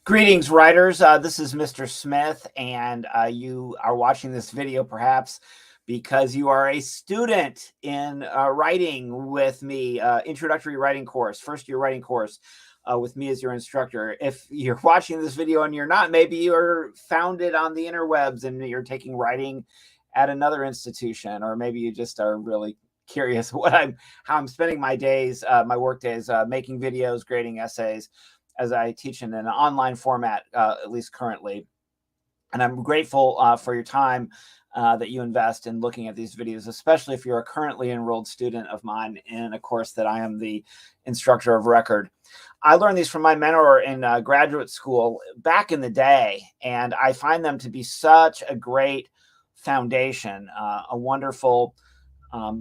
Greetings, writers. This is Mr. Smith, and you are watching this video perhaps because you are a student in writing with me, introductory writing course, first year writing course with me as your instructor. If you're watching this video and you're not, maybe you're found it on the interwebs and you're taking writing at another institution, or maybe you just are really curious how I'm spending my days, my work days, making videos, grading essays, as I teach in an online format, at least currently. And I'm grateful for your time that you invest in looking at these videos, especially if you're a currently enrolled student of mine in a course that I am the instructor of record. I learned these from my mentor in graduate school back in the day, and I find them to be such a great foundation, a wonderful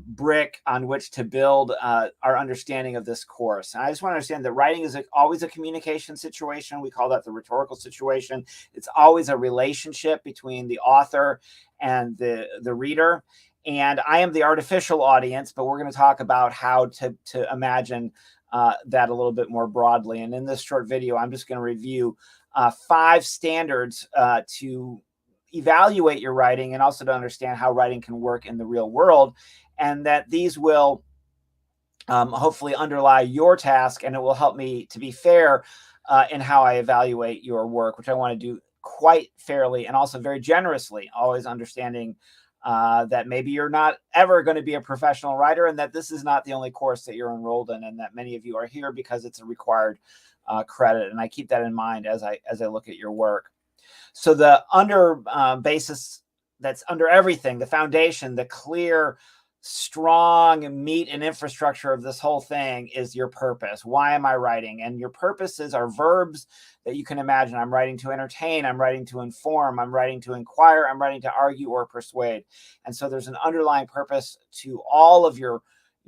brick on which to build our understanding of this course. And I just want to understand that writing is always a communication situation. We call that the rhetorical situation. It's always a relationship between the author and the reader. And I am the artificial audience, but we're going to talk about how to imagine that a little bit more broadly. And in this short video, I'm just going to review 5 standards to evaluate your writing and also to understand how writing can work in the real world, and that these will hopefully underlie your task, and it will help me to be fair in how I evaluate your work, which I want to do quite fairly and also very generously, always understanding that maybe you're not ever going to be a professional writer, and that this is not the only course that you're enrolled in, and that many of you are here because it's a required credit. And I keep that in mind as I look at your work. So the basis that's under everything, the foundation, the clear, strong meat and infrastructure of this whole thing is your purpose. Why am I writing? And your purposes are verbs that you can imagine. I'm writing to entertain. I'm writing to inform. I'm writing to inquire. I'm writing to argue or persuade. And so there's an underlying purpose to all of your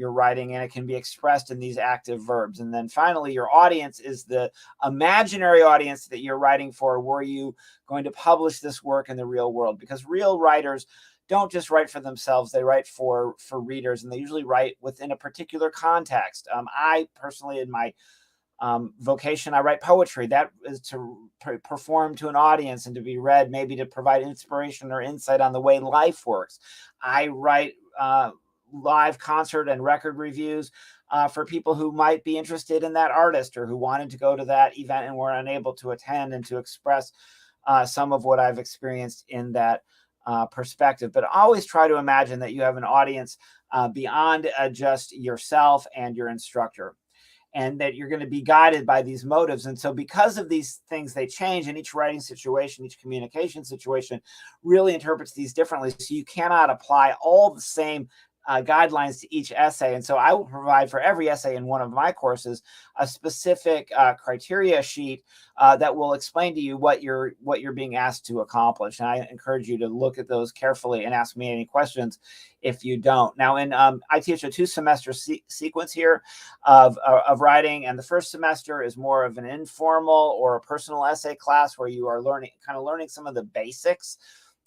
writing, and it can be expressed in these active verbs. And then finally, your audience is the imaginary audience that you're writing for. Were you going to publish this work in the real world? Because real writers don't just write for themselves, they write for readers, and they usually write within a particular context. I personally, in my vocation, I write poetry. That is to perform to an audience and to be read, maybe to provide inspiration or insight on the way life works. I write live concert and record reviews for people who might be interested in that artist or who wanted to go to that event and were unable to attend, and to express some of what I've experienced in that perspective. But always try to imagine that you have an audience beyond just yourself and your instructor, and that you're going to be guided by these motives. And so because of these things, they change, and each writing situation, each communication situation really interprets these differently. So you cannot apply all the same guidelines to each essay. And so I will provide for every essay in one of my courses a specific criteria sheet that will explain to you what you're being asked to accomplish. And I encourage you to look at those carefully and ask me any questions if you don't. Now, I teach a 2-semester sequence here of writing, and the first semester is more of an informal or a personal essay class where you are learning some of the basics.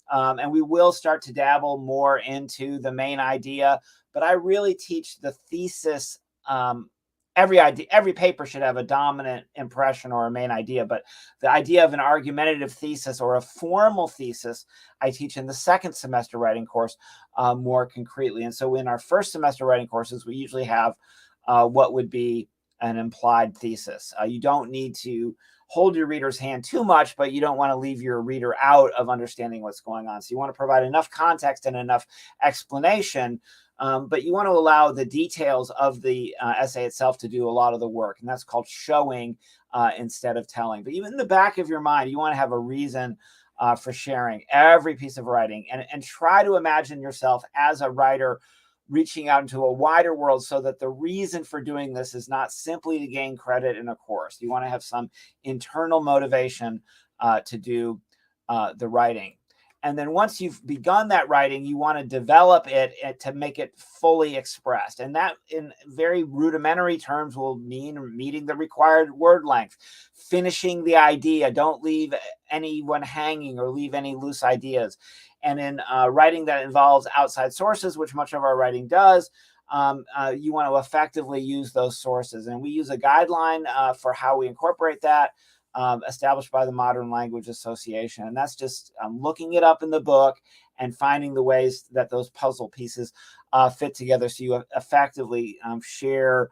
And we will start to dabble more into the main idea, but I really teach the thesis. Every paper should have a dominant impression or a main idea, but the idea of an argumentative thesis or a formal thesis, I teach in the second semester writing course more concretely. And so in our first semester writing courses, we usually have what would be an implied thesis. You don't need to hold your reader's hand too much, but you don't want to leave your reader out of understanding what's going on. So you want to provide enough context and enough explanation, but you want to allow the details of the essay itself to do a lot of the work. And that's called showing instead of telling. But even in the back of your mind, you want to have a reason for sharing every piece of writing, and try to imagine yourself as a writer reaching out into a wider world, so that the reason for doing this is not simply to gain credit in a course. You want to have some internal motivation to do the writing. And then once you've begun that writing, you want to develop it to make it fully expressed. And that, in very rudimentary terms, will mean meeting the required word length, finishing the idea. Don't leave anyone hanging or leave any loose ideas. And in writing that involves outside sources, which much of our writing does, you want to effectively use those sources. And we use a guideline for how we incorporate that. established by the Modern Language Association. And that's just looking it up in the book and finding the ways that those puzzle pieces fit together, so you effectively share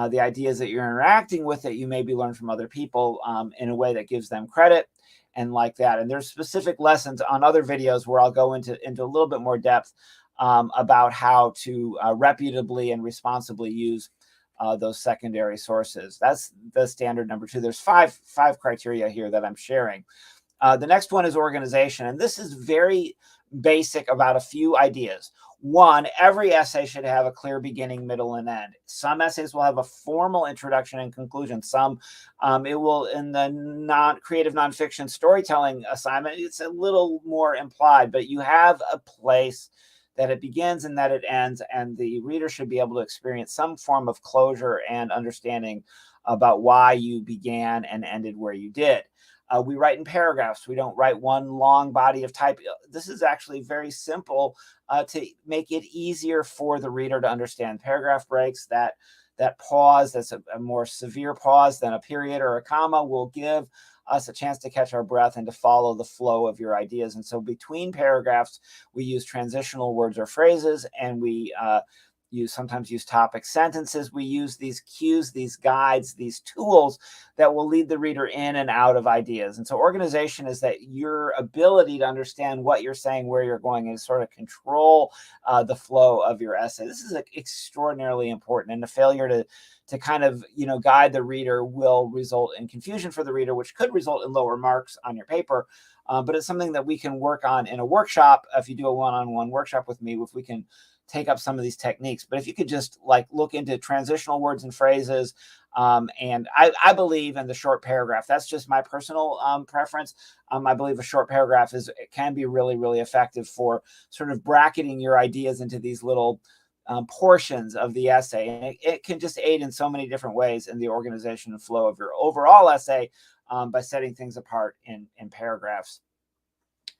the ideas that you're interacting with that you maybe learn from other people in a way that gives them credit and like that. And there's specific lessons on other videos where I'll go into a little bit more depth about how to reputably and responsibly use those secondary sources. That's the standard number 2. There's five criteria here that I'm sharing. The next one is organization, and this is very basic about a few ideas. One, every essay should have a clear beginning, middle, and end. Some essays will have a formal introduction and conclusion. Some, it will, in the creative nonfiction storytelling assignment, it's a little more implied, but you have a place that it begins and that it ends, and the reader should be able to experience some form of closure and understanding about why you began and ended where you did. We write in paragraphs. We don't write one long body of type. This is actually very simple to make it easier for the reader to understand. Paragraph breaks, that pause, that's a more severe pause than a period or a comma, will give us a chance to catch our breath and to follow the flow of your ideas. And so between paragraphs, we use transitional words or phrases, and we sometimes use topic sentences. We use these cues, these guides, these tools that will lead the reader in and out of ideas. And so organization is that your ability to understand what you're saying, where you're going, and sort of control the flow of your essay. This is extraordinarily important, and the failure to kind of guide the reader will result in confusion for the reader, which could result in lower marks on your paper. But it's something that we can work on in a workshop. If you do a one-on-one workshop with me, if we can take up some of these techniques. But if you could just look into transitional words and phrases, and I believe in the short paragraph. That's just my personal preference. I believe a short paragraph can be really, really effective for sort of bracketing your ideas into these little portions of the essay. And it can just aid in so many different ways in the organization and flow of your overall essay by setting things apart in paragraphs.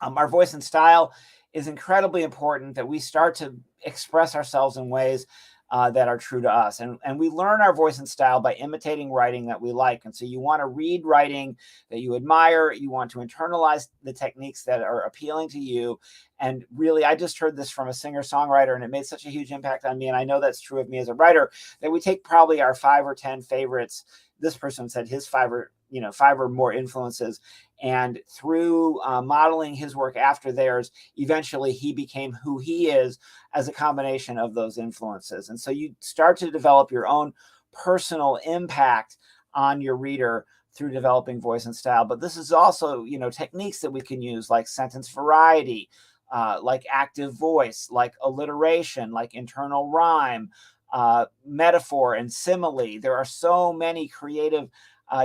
Our voice and style is incredibly important, that we start to express ourselves in ways that are true to us. And we learn our voice and style by imitating writing that we like. And so you want to read writing that you admire. You want to internalize the techniques that are appealing to you. And really, I just heard this from a singer-songwriter, and it made such a huge impact on me. And I know that's true of me as a writer, that we take probably our 5 or 10 favorites. This person said his 5 or more influences. And through modeling his work after theirs, eventually he became who he is as a combination of those influences. And so you start to develop your own personal impact on your reader through developing voice and style. But this is also, techniques that we can use, like sentence variety, like active voice, like alliteration, like internal rhyme, metaphor and simile. There are so many creative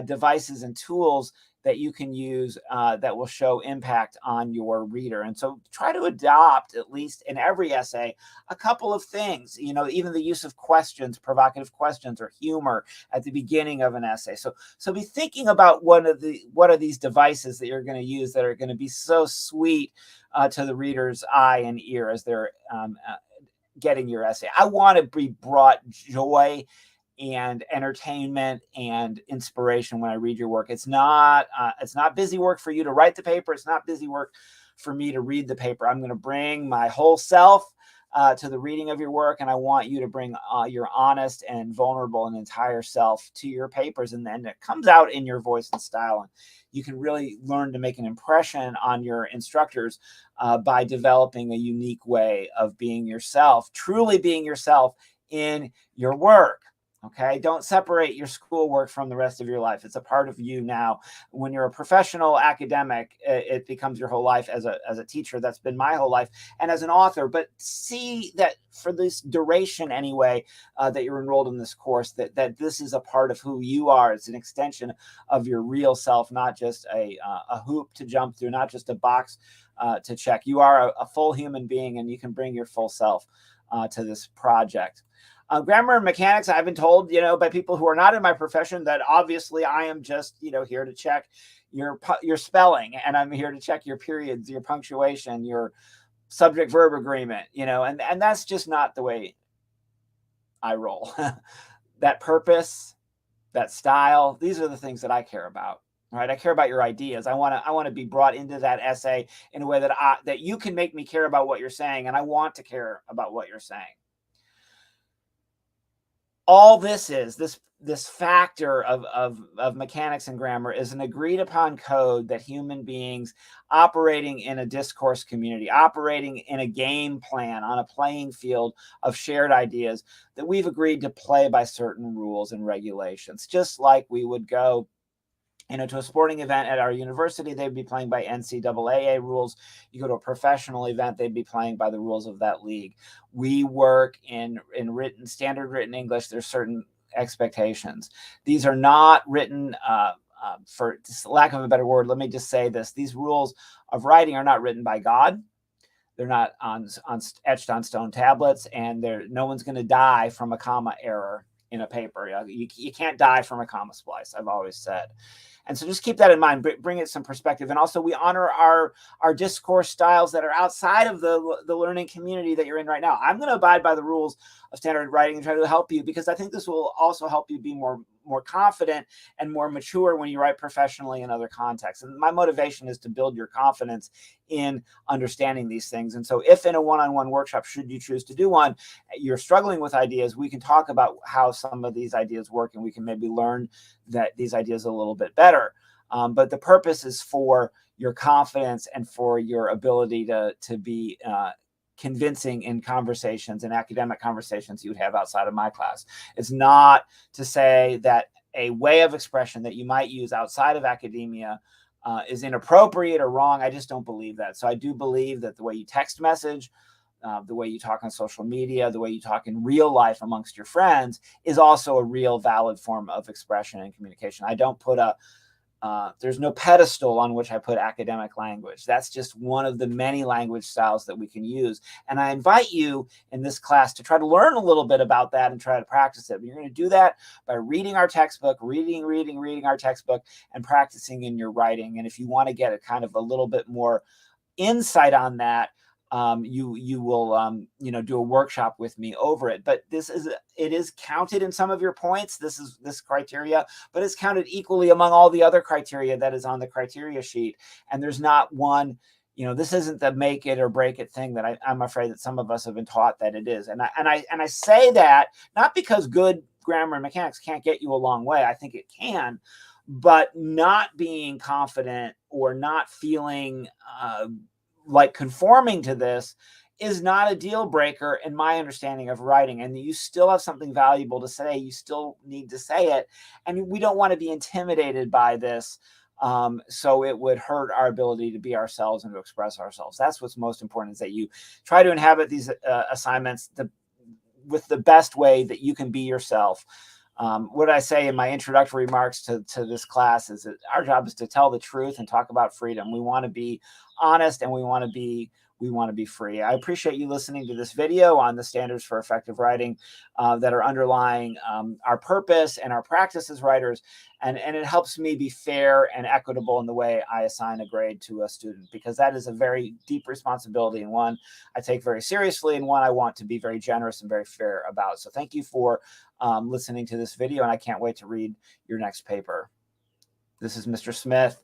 devices and tools that you can use that will show impact on your reader. And so try to adopt, at least in every essay, a couple of things, even the use of questions, provocative questions, or humor at the beginning of an essay. So be thinking about what are these devices that you're going to use that are going to be so sweet to the reader's eye and ear as they're getting your essay. I want to be brought joy and entertainment and inspiration when I read your work. It's not busy work for you to write the paper. It's not busy work for me to read the paper. I'm going to bring my whole self to the reading of your work, and I want you to bring your honest and vulnerable and entire self to your papers, and then it comes out in your voice and style. And you can really learn to make an impression on your instructors by developing a unique way of being yourself, truly being yourself in your work. Okay, don't separate your schoolwork from the rest of your life. It's a part of you now. When you're a professional academic, it becomes your whole life. As a teacher, that's been my whole life, and as an author. But see that for this duration anyway, that you're enrolled in this course, that this is a part of who you are. It's an extension of your real self, not just a hoop to jump through, not just a box to check. You are a full human being, and you can bring your full self to this project. Grammar and mechanics, I've been told, by people who are not in my profession, that obviously I am just, here to check your spelling, and I'm here to check your periods, your punctuation, your subject-verb agreement, and that's just not the way I roll. That purpose, that style, these are the things that I care about. right? I care about your ideas. I want to be brought into that essay in a way that you can make me care about what you're saying, and I want to care about what you're saying. All this factor of mechanics and grammar is an agreed upon code that human beings operating in a discourse community, operating in a game plan on a playing field of shared ideas, that we've agreed to play by certain rules and regulations, just like we would go to a sporting event at our university, they'd be playing by NCAA rules. You go to a professional event, they'd be playing by the rules of that league. We work in standard written English. There's certain expectations. These are not written for lack of a better word. Let me just say this: these rules of writing are not written by God. They're not etched on stone tablets, and no one's going to die from a comma error in a paper. You can't die from a comma splice, I've always said. And so just keep that in mind, bring it some perspective. And also we honor our discourse styles that are outside of the learning community that you're in right now. I'm going to abide by the rules of standard writing and try to help you, because I think this will also help you be more confident and more mature when you write professionally in other contexts. And my motivation is to build your confidence in understanding these things. And so if in a one-on-one workshop, should you choose to do one, you're struggling with ideas, we can talk about how some of these ideas work, and we can maybe learn that these ideas a little bit better. But the purpose is for your confidence and for your ability to be convincing in conversations and academic conversations you would have outside of my class. It's not to say that a way of expression that you might use outside of academia is inappropriate or wrong. I just don't believe that. So I do believe that the way you text message, the way you talk on social media, the way you talk in real life amongst your friends is also a real valid form of expression and communication. I don't put there's no pedestal on which I put academic language. That's just one of the many language styles that we can use. And I invite you in this class to try to learn a little bit about that and try to practice it. But you're going to do that by reading our textbook, reading our textbook, and practicing in your writing. And if you want to get a kind of a little bit more insight on that, you will do a workshop with me over it. But it is counted in some of your points. This criteria, but it's counted equally among all the other criteria that is on the criteria sheet. And there's not one, this isn't the make it or break it thing that I'm afraid that some of us have been taught that it is. And I say that not because good grammar and mechanics can't get you a long way. I think it can, but not being confident or not feeling like conforming to this is not a deal breaker in my understanding of writing. And you still have something valuable to say. You still need to say it. And we don't want to be intimidated by this. So it would hurt our ability to be ourselves and to express ourselves. That's what's most important, is that you try to inhabit these assignments with the best way that you can be yourself. What I say in my introductory remarks to this class is that our job is to tell the truth and talk about freedom. We want to be honest, and we want to be free. I appreciate you listening to this video on the standards for effective writing that are underlying our purpose and our practice as writers. And it helps me be fair and equitable in the way I assign a grade to a student, because that is a very deep responsibility, and one I take very seriously, and one I want to be very generous and very fair about. So thank you for listening to this video, and I can't wait to read your next paper. This is Mr. Smith.